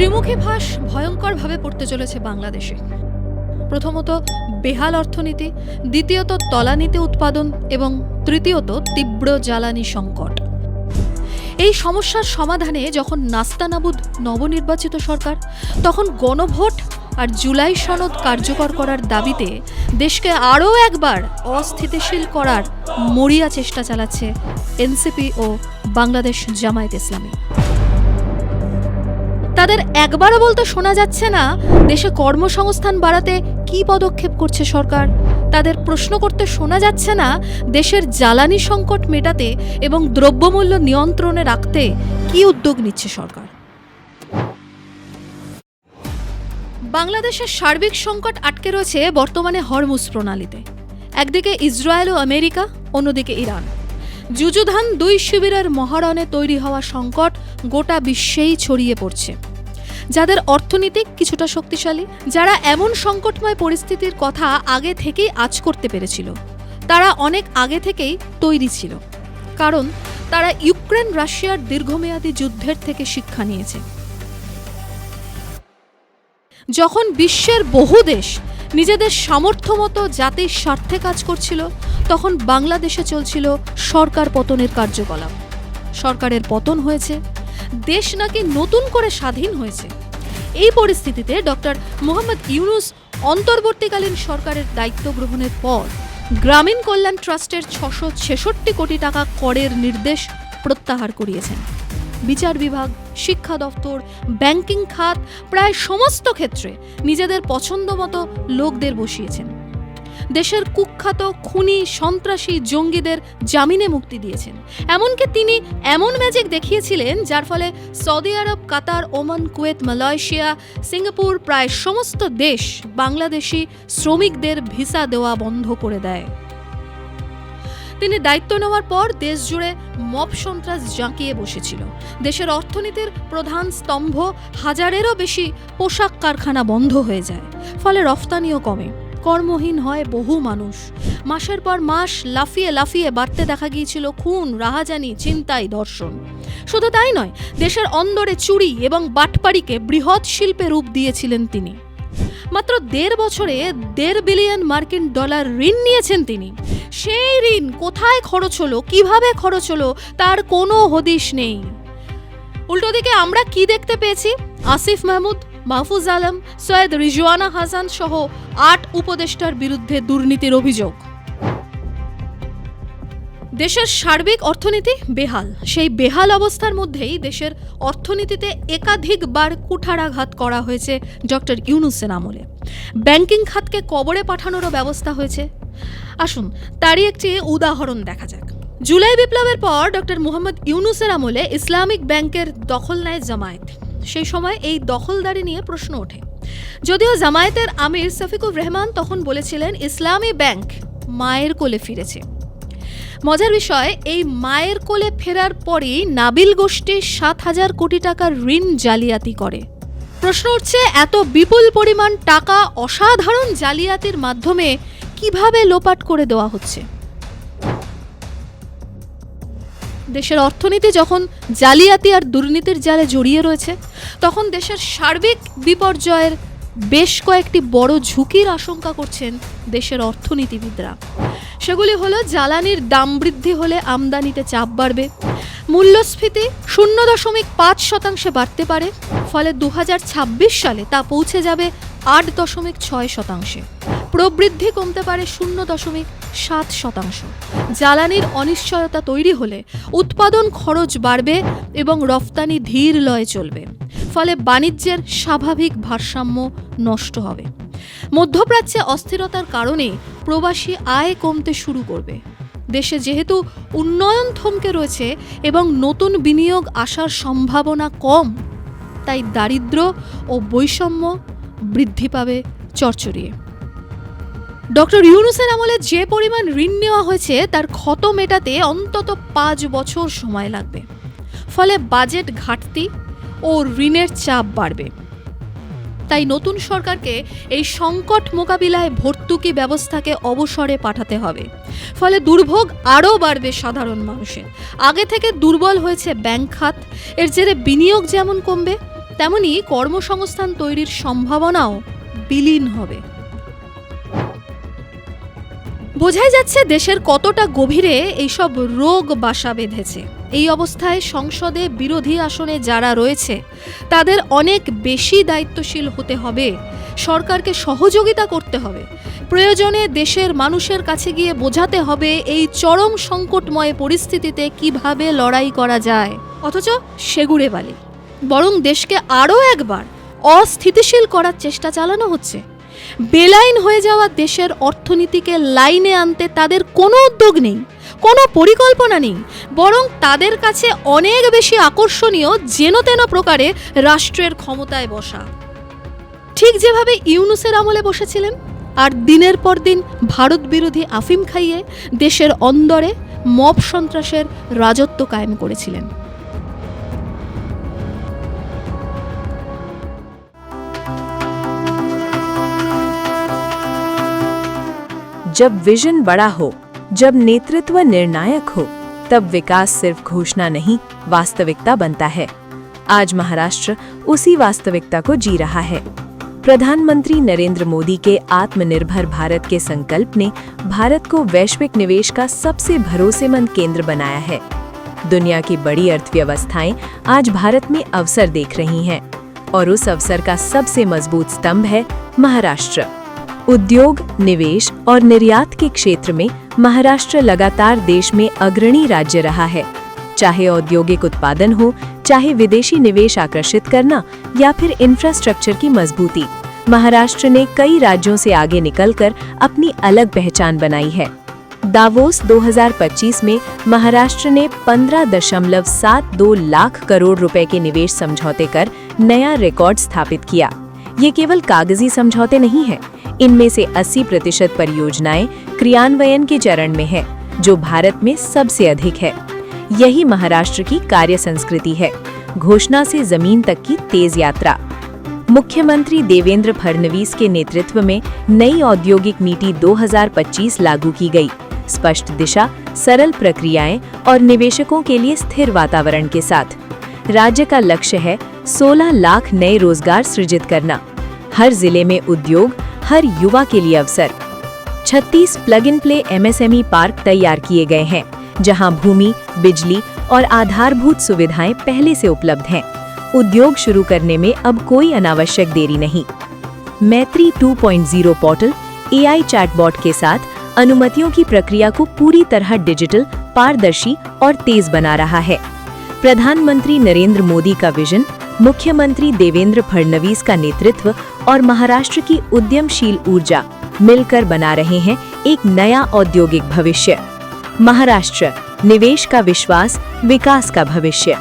ত্রিমুখী ফাঁস ভয়ঙ্করভাবে পড়তে চলেছে বাংলাদেশে। প্রথমত বেহাল অর্থনীতি, দ্বিতীয়ত তলানিতে উৎপাদন এবং তৃতীয়ত তীব্র জ্বালানি সংকট। এই সমস্যার সমাধানে যখন নাস্তানাবুদ নবনির্বাচিত সরকার, তখন গণভোট আর জুলাই সনদ কার্যকর করার দাবিতে দেশকে আরও একবার অস্থিতিশীল করার মরিয়া চেষ্টা চালাচ্ছে এনসিপি ও বাংলাদেশ জামায়াত ইসলামী। তাদের একবারও বলতে শোনা যাচ্ছে না দেশে কর্মসংস্থান বাড়াতে কী পদক্ষেপ করছে সরকার। তাদের প্রশ্ন করতে শোনা যাচ্ছে না দেশের জ্বালানি সংকট মেটাতে এবং দ্রব্যমূল্য নিয়ন্ত্রণে রাখতে কী উদ্যোগ নিচ্ছে সরকার। বাংলাদেশের সার্বিক সংকট আটকে রয়েছে বর্তমানে হরমুজ প্রণালীতে। একদিকে ইসরায়েল ও আমেরিকা, অন্যদিকে ইরান। যুযুধান দুই শিবিরের মহারণে তৈরি হওয়া সংকট গোটা বিশ্বেই ছড়িয়ে পড়ছে। যাদের অর্থনীতি কিছুটা শক্তিশালী, যারা এমন সংকটময় পরিস্থিতির কথা আগে থেকেই আঁচ করতে পেরেছিল, তারা অনেক আগে থেকেই তৈরি ছিল, কারণ তারা ইউক্রেন রাশিয়ার দীর্ঘমেয়াদী যুদ্ধের থেকে শিক্ষা নিয়েছে। যখন বিশ্বের বহু দেশ নিজেদের সামর্থ্য মতো জাতির স্বার্থে কাজ করছিল, তখন বাংলাদেশে চলছিল সরকার পতনের কার্যকলাপ। সরকারের পতন হয়েছে, দেশ নাকি নতুন করে স্বাধীন হয়েছে। এই পরিস্থিতিতে ডক্টর মোহাম্মদ ইউনূস অন্তর্বর্তীকালীন সরকারের দায়িত্ব গ্রহণের পর গ্রামীণ কল্যাণ ট্রাস্টের 666 কোটি টাকা করের নির্দেশ প্রত্যাহার করিয়েছেন। বিচার বিভাগ, শিক্ষা দপ্তর, ব্যাংকিং খাত, প্রায় সমস্ত ক্ষেত্রে নিজেদের পছন্দ মতো লোকদের বসিয়েছেন। দেশের কুখ্যাত খুনি, সন্ত্রাসী, জঙ্গিদের জামিনে মুক্তি দিয়েছেন। এমনকি তিনি এমন ম্যাজিক দেখিয়েছিলেন যার ফলে সৌদি আরব, কাতার, ওমান, কুয়েত, মালয়েশিয়া, সিঙ্গাপুর প্রায় সমস্ত দেশ বাংলাদেশি শ্রমিকদের ভিসা দেওয়া বন্ধ করে দেয়। তিনি দায়িত্ব নেওয়ার পর দেশ জুড়ে মব সন্ত্রাস জাঁকিয়ে বসেছিল। দেশের অর্থনীতির প্রধান স্তম্ভ, হাজারেরও বেশি পোশাক কারখানা বন্ধ হয়ে যায়। ফলে রফতানিও কমে, কর্মহীন হয় বহু মানুষ। মাসের পর মাস লাফিয়ে লাফিয়ে বাড়তে দেখা গিয়েছিল খুন, রাহাজানি, ছিনতাই, ধর্ষণ। শুধু তাই নয়, দেশের অন্দরে চুরি এবং বাটপাড়িকে বৃহৎ শিল্পে রূপ দিয়েছিলেন তিনি। মাত্র 1.5 বছরে $1.5 বিলিয়ন মার্কিন ডলার ঋণ নিয়েছেন তিনি। সেই ঋণ কোথায় খরচ হলো, কিভাবে খরচ হলো, তার কোনো হদিশ নেই। উল্টো দিকে আমরা কি দেখতে পেয়েছি? আসিফ মাহমুদ, মাহফুজ আলম, সৈয়দ রিজওয়ানা হাসান সহ 8 উপদেষ্টার বিরুদ্ধে দুর্নীতির অভিযোগ। দেশের সার্বিক অর্থনীতি বেহাল। সেই বেহাল অবস্থার মধ্যেই দেশের অর্থনীতিতে একাধিকবার কুঠারাঘাত করা হয়েছে ডক্টর ইউনূসের আমলে। ব্যাংকিং খাতকে কবরে পাঠানোরও ব্যবস্থা হয়েছে। আসুন তারই একটি উদাহরণ দেখা যাক। জুলাই বিপ্লবের পর ডক্টর মোহাম্মদ ইউনূসের আমলে ইসলামিক ব্যাংকের দখল নেয় জামায়াত। সেই সময় এই দখলদারি নিয়ে প্রশ্ন ওঠে। যদিও জামায়াতের আমির শফিকুর রহমান তখন বলেছিলেন ইসলামী ব্যাংক মায়ের কোলে ফিরেছে। মজার বিষয়, এই মায়ের কোলে ফেরার পরেই নাবিল গোষ্ঠী 7,000 কোটি টাকার ঋণ জালিয়াতি করে। প্রশ্ন উঠছে, এত বিপুল পরিমাণ টাকা অসাধারণ জালিয়াতির মাধ্যমে কিভাবে লোপাট করে দেওয়া হচ্ছে? দেশের অর্থনীতি যখন জালিয়াতি আর দুর্নীতির জালে জড়িয়ে রয়েছে, তখন দেশের সার্বিক বিপর্যয়ের বেশ কয়েকটি বড় ঝুঁকির আশঙ্কা করছেন দেশের অর্থনীতিবিদরা। সেগুলি হলো, জ্বালানির দাম বৃদ্ধি হলে আমদানিতে চাপ বাড়বে, মূল্যস্ফীতি 0.5% বাড়তে পারে, ফলে 2026 সালে তা পৌঁছে যাবে 8.6%। প্রবৃদ্ধি কমতে পারে 0.7%। জ্বালানির অনিশ্চয়তা তৈরি হলে উৎপাদন খরচ বাড়বে এবং রফতানি ধীর লয়ে চলবে, ফলে বাণিজ্যের স্বাভাবিক ভারসাম্য নষ্ট হবে। মধ্যপ্রাচ্যে অস্থিরতার কারণে প্রবাসী আয় কমতে শুরু করবে। দেশে যেহেতু উন্নয়ন থমকে রয়েছে এবং নতুন বিনিয়োগ আসার সম্ভাবনা কম, তাই দারিদ্র্য ও বৈষম্য বৃদ্ধি পাবে চড়চড়িয়ে। ডক্টর ইউনূসের আমলে যে পরিমাণ ঋণ নেওয়া হয়েছে তার ক্ষত মেটাতে অন্তত 5 বছর সময় লাগবে। ফলে বাজেট ঘাটতি ও ঋণের চাপ বাড়বে। তাই নতুন সরকারকে এই সংকট মোকাবিলায় ভর্তুকি ব্যবস্থাকে অবসরে পাঠাতে হবে। ফলে দুর্ভোগ আরও বাড়বে সাধারণ মানুষের। আগে থেকে দুর্বল হয়েছে ব্যাংক খাত, এর জেরে বিনিয়োগ যেমন কমবে, তেমনি কর্মসংস্থান তৈরির সম্ভাবনাও বিলীন হবে। বোঝাই যাচ্ছে দেশের কতটা গভীরে এইসব রোগ বাসা বেঁধেছে। এই অবস্থায় সংসদে বিরোধী আসনে যারা রয়েছে তাদের অনেক বেশি দায়িত্বশীল হতে হবে, সরকারকে সহযোগিতা করতে হবে, প্রয়োজনে দেশের মানুষের কাছে গিয়ে বোঝাতে হবে এই চরম সংকটময় পরিস্থিতিতে কিভাবে লড়াই করা যায়। অথচ সেগুড়ে বালি, বরং দেশকে আরও একবার অস্থিতিশীল করার চেষ্টা চালানো হচ্ছে। বেলাইন হয়ে যাওয়া দেশের অর্থনীতিকে লাইনে আনতে তাদের কোনো উদ্যোগ নেই, কোনো পরিকল্পনা নেই, বরং তাদের কাছে অনেক বেশি আকর্ষণীয় যেনতেন প্রকারে রাষ্ট্রের ক্ষমতায় বসা। ঠিক যেভাবে ইউনূসের আমলে বসেছিলেন আর দিনের পর দিন ভারত বিরোধী আফিম খাইয়ে দেশের অন্দরে মব সন্ত্রাসের রাজত্ব কায়েম করেছিলেন। जब विजन बड़ा हो, जब नेतृत्व निर्णायक हो, तब विकास सिर्फ घोषणा नहीं, वास्तविकता बनता है। आज महाराष्ट्र उसी वास्तविकता को जी रहा है। प्रधानमंत्री नरेंद्र मोदी के आत्मनिर्भर भारत के संकल्प ने भारत को वैश्विक निवेश का सबसे भरोसेमंद केंद्र बनाया है। दुनिया की बड़ी अर्थव्यवस्थाएं आज भारत में अवसर देख रही हैं, और उस अवसर का सबसे मजबूत स्तंभ है महाराष्ट्र। उद्योग, निवेश और निर्यात के क्षेत्र में महाराष्ट्र लगातार देश में अग्रणी राज्य रहा है। चाहे औद्योगिक उत्पादन हो, चाहे विदेशी निवेश आकर्षित करना या फिर इंफ्रास्ट्रक्चर की मजबूती, महाराष्ट्र ने कई राज्यों से आगे निकलकर अपनी अलग पहचान बनाई है। दावोस 2025 में महाराष्ट्र ने 15.72 लाख करोड़ रुपए के निवेश समझौते कर नया रिकॉर्ड स्थापित किया। ये केवल कागजी समझौते नहीं है, इनमें से 80% परियोजनाएं क्रियान्वयन के चरण में है, जो भारत में सबसे अधिक है। यही महाराष्ट्र की कार्य संस्कृति है, घोषणा से जमीन तक की तेज यात्रा। मुख्यमंत्री देवेंद्र फडणवीस के नेतृत्व में नई औद्योगिक नीति 2025 लागू की गई। स्पष्ट दिशा, सरल प्रक्रियाएं और निवेशकों के लिए स्थिर वातावरण के साथ राज्य का लक्ष्य है 16 लाख नए रोजगार सृजित करना। हर जिले में उद्योग, हर युवा के लिए अवसर। 36 plug in play MSME park तैयार किए गए हैं, जहां भूमि, बिजली और आधारभूत सुविधाएं पहले से उपलब्ध हैं। उद्योग शुरू करने में अब कोई अनावश्यक देरी नहीं। मैत्री 2.0 पोर्टल AI चैटबॉट के साथ अनुमतियों की प्रक्रिया को पूरी तरह डिजिटल, पारदर्शी और तेज बना रहा है। प्रधानमंत्री नरेंद्र मोदी का विजन, मुख्यमंत्री देवेंद्र फडणवीस का नेतृत्व और महाराष्ट्र की उद्यमशील ऊर्जा मिलकर बना रहे हैं एक नया औद्योगिक भविष्य। महाराष्ट्र, निवेश का विश्वास, विकास का भविष्य।